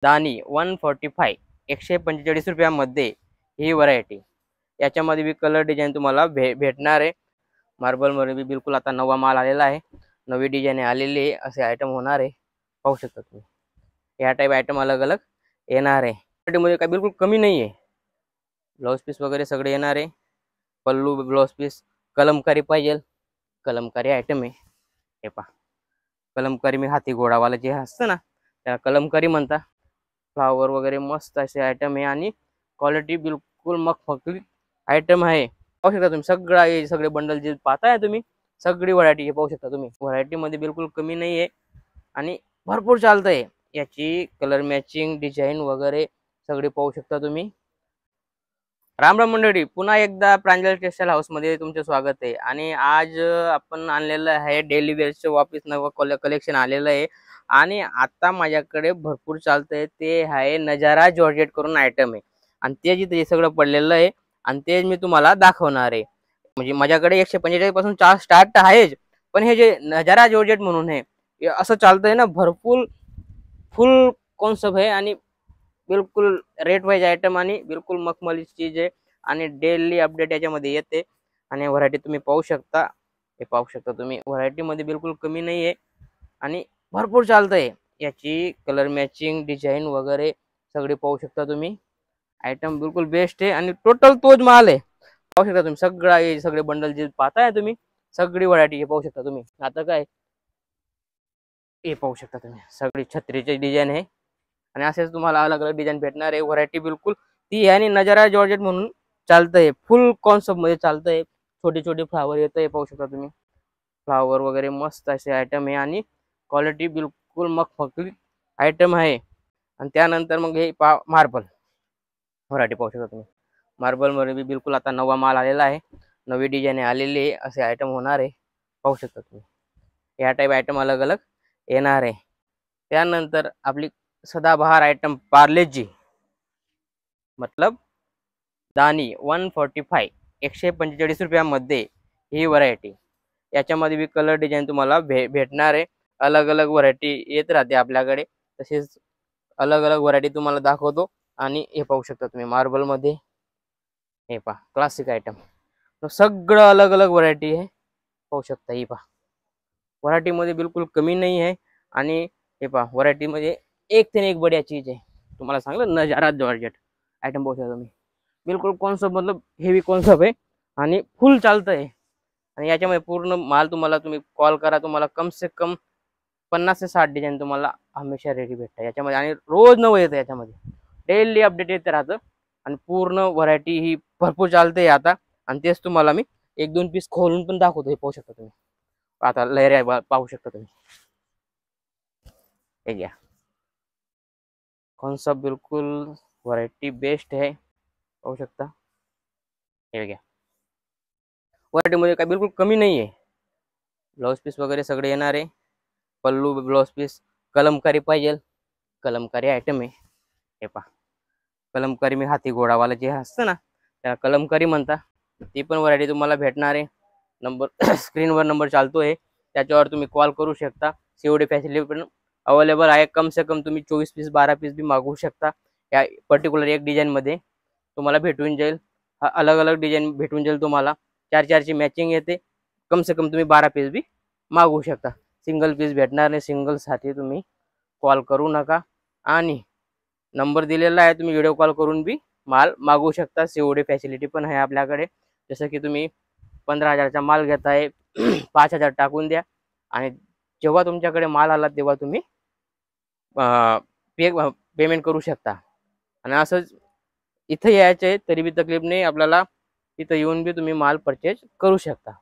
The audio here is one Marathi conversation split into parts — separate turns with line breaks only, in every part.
दानी 145 145 रुपयामध्ये ही व्हरायटी। याच्यामध्ये बी कलर डिझाईन तुम्हाला भेटणार आहे। मार्बल मध्ये बी बिलकुल आता नवा माल आलेला आहे, नवी डिझाईन आलेली आहे, असे आयटम होणार आहे। पाहू शकता तुम्ही या टाइप आयटम अलग अलग येणार आहे। मध्ये काय बिलकुल कमी नाही आहे। ब्लाउज पीस वगैरे सगळे येणार आहे। पल्लू ब्लाउज पीस कलमकारी पाहिजे, कलमकारी आयटम आहे। हे पहा कलमकारी मी हाती घोडावाला जे असतं ना त्याला कलमकारी म्हणता। फ्लावर वगैरे मस्त असे आयटम आहे आणि क्वालिटी बिलकुल मखमली आयटम आहे। पाहू शकता तुम्ही सगळे बंडल जे पाहताय तुम्ही सगळी व्हरायटी हे पाहू शकता तुम्ही। व्हरायटी मध्ये बिलकुल कमी नाही आहे आणि भरपूर चालतंय। याची कलर मॅचिंग डिझाईन वगैरे सगळे पाहू शकता तुम्ही। राम राम मंडळी, पुन्हा एकदा प्रांजल टेक्सटाईल हाऊस मध्ये तुमचे स्वागत आहे। आणि आज आपण आणलेलं आहे डेली वेअरचे वापस नवं कलेक्शन आलेलं आहे आणि आता माझ्याकडे भरपूर चालतंय ते आहे नजारा जॉर्जेट करून आयटम आहे आणि ते जिथे सगळं पडलेलं आहे आणि ते मी तुम्हाला दाखवणार आहे। म्हणजे माझ्याकडे 145 पासून स्टार्ट आहेच, पण हे जे नजारा जॉर्जेट म्हणून हे असं चालतंय ना, भरपूर फुल कॉन्सेप्ट आहे आणि बिलकुल रेट वाईज आयटम आणि बिलकुल मखमली चीज आहे आणि डेली अपडेट याच्यामध्ये येते। आणि व्हरायटी तुम्ही पाहू शकता, हे पाहू शकता तुम्ही व्हरायटी मध्ये बिलकुल कमी नाही आहे आणि भरपूर चालतंय। याची कलर मॅचिंग डिझाईन वगैरे सगळे पाहू शकता तुम्ही। आयटम बिलकुल बेस्ट आहे आणि टोटल तोच माल आहे। पाहू शकता तुम्ही सगळे बंडल जे पाहताय तुम्ही सगळी व्हरायटी हे पाहू शकता तुम्ही। आता काय हे पाहू शकता तुम्ही सगळी छत्रीचे डिझाईन आहे आणि असेच तुम्हाला अलग अलग डिझाईन भेटणार आहे। व्हरायटी बिलकुल ती आणि नजारा जॉर्जेट म्हणून चालतंय, फुल कॉन्सेप्ट मध्ये चालतंय। छोटे छोटे फ्लावर येतंय पाहू शकता तुम्ही। फ्लावर वगैरे मस्त असे आयटम आहे आणि क्वालिटी बिलकुल मखमली आयटम आहे। आणि त्यानंतर मग हे मार्बल व्हरायटी पाहू शकता तुम्ही। मार्बल मध्ये बी बिलकुल आता नवा माल आलेला आहे, नवी डिझाईन आलेली आहे, असे आयटम होणार आहे। पाहू शकता तुम्ही या टाइप आयटम अलग अलग येणार आहे। त्यानंतर आपली सदाबहार आयटम पार्लेजी मतलब दानी 145 145 रुपयामध्ये ही व्हरायटी। याच्यामध्ये बी कलर डिझाईन तुम्हाला भेटणार आहे। अलग अलग व्हरायटी येत राहते आपल्याकडे, तसेच अलग अलग व्हरायटी तुम्हाला दाखवतो। आणि हे पाहू शकता तुम्ही मार्बल मध्ये हे पहा क्लासिक आयटम सगळं अलग अलग व्हरायटी आहे। पाहू शकता ही पहा व्हरायटी मध्ये बिलकुल कमी नाही आहे आणि हे पहा व्हरायटी मध्ये एक ते एक बढिया चीज आहे। तुम्हाला सांगलं नजारा जॉर्जेट आयटम पाहू शकता तुम्ही। बिलकुल कॉन्सेप्ट मतलब हेवी कॉन्सेप्ट आहे आणि फुल चालतंय। आणि याच्यामध्ये पूर्ण माल तुम्ही कॉल करा, तुम्हाला कम से कम 50 ते 60 डिझाईन तुम्हाला हमेशा रेडी भेटतात याच्यामध्ये। आणि रोज नवं येतं याच्यामध्ये, डेली अपडेट येत राहतं आणि पूर्ण व्हरायटी ही भरपूर चालते आता। आणि तेच तुम्हाला मी एक दोन पीस खोलून पण दाखवतो, हे पाहू शकता तुम्ही। आता लहऱ्या पाहू शकता तुम्ही, हे घ्या कॉन्सेप्ट बिलकुल व्हरायटी बेस्ट आहे, पाहू शकता। हे घ्या व्हरायटी मध्ये काय बिलकुल कमी नाही आहे। ब्लाउज पीस वगैरे सगळे येणार आहे। पल्लू ब्लाउज पीस कलमकारी पाहिजे, कलमकारी आयटम आहे। हे पहा कलमकारी मी हाती घोडावाला जे असतं ना त्याला कलमकारी म्हणता। ती पण व्हरायटी तुम्हाला भेटणार आहे। नंबर स्क्रीनवर नंबर चालतोय, त्याच्यावर तुम्ही कॉल करू शकता। सीओडी फॅसिलिटी पण अवेलेबल आहे। कम से कम तुम्ही 24 पीस 12 पीस भी मागवू शकता। या पर्टिक्युलर एक डिझाईन मध्ये तुम्हाला भेटून जाईल, अलग अलग डिझाईन भेटून जाईल तुम्हाला। 4 ची मॅचिंग येते। कम से कम तुम्ही 12 पीस भी मागवू शकता। सिंगल पीस भेटणार नाही, सिंगल साठी तुम्ही कॉल करू नका आणि नंबर दिलेला आहे, तुम्ही व्हिडिओ कॉल करून भी माल मागवू शकता। सीओडी फॅसिलिटी पण आहे आपल्याकडे। जसं की तुम्ही 15,000चा माल घेताय 5,000 टाकून द्या आणि जेव्हा तुमच्याकडे माल आला तेव्हा तुम्ही पेमेंट करू शकता। आणि असंच इथे यायचे तरी बी तकलीफ नाही आपल्याला, इथं येऊन बी तुम्ही माल परचेज करू शकता।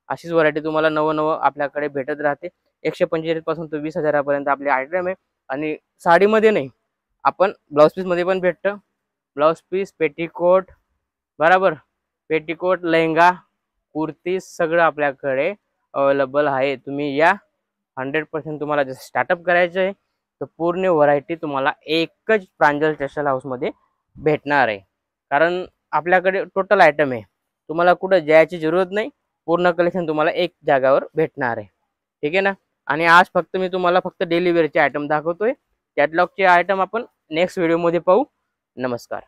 अशीच व्हरायटी तुम्हाला नवं आपल्याकडे भेटत राहते। 145 पासून तर 20,000 पर्यंत आपले आयटम आहे। आणि साडीमध्ये नाही, आपण ब्लाउज पीस मध्ये पण भेटतं। ब्लाउज पीस, पेटीकोट बराबर, पेटीकोट, लेहंगा, कुर्ती सगळं आपल्याकडे अवेलेबल आहे। तुम्ही या 100% तुम्हाला जर स्टार्टअप करायचं आहे तर पूर्ण व्हरायटी तुम्हाला एकच प्रांजल टेक्सटाईल हाऊस मध्ये भेटणार आहे। कारण आपल्याकडे टोटल आयटम आहे, तुम्हाला कुठं जायची जरूरत नाही। पूर्ण कलेक्शन तुम्हाला एक जागावर भेटणार आहे, ठीक आहे ना। आणि आज फक्त मी तुम्हाला डेली वेअरचे आयटम दाखवतोय। कॅटलॉगचे आयटम आपण नेक्स्ट व्हिडिओमध्ये पाहू. नमस्कार.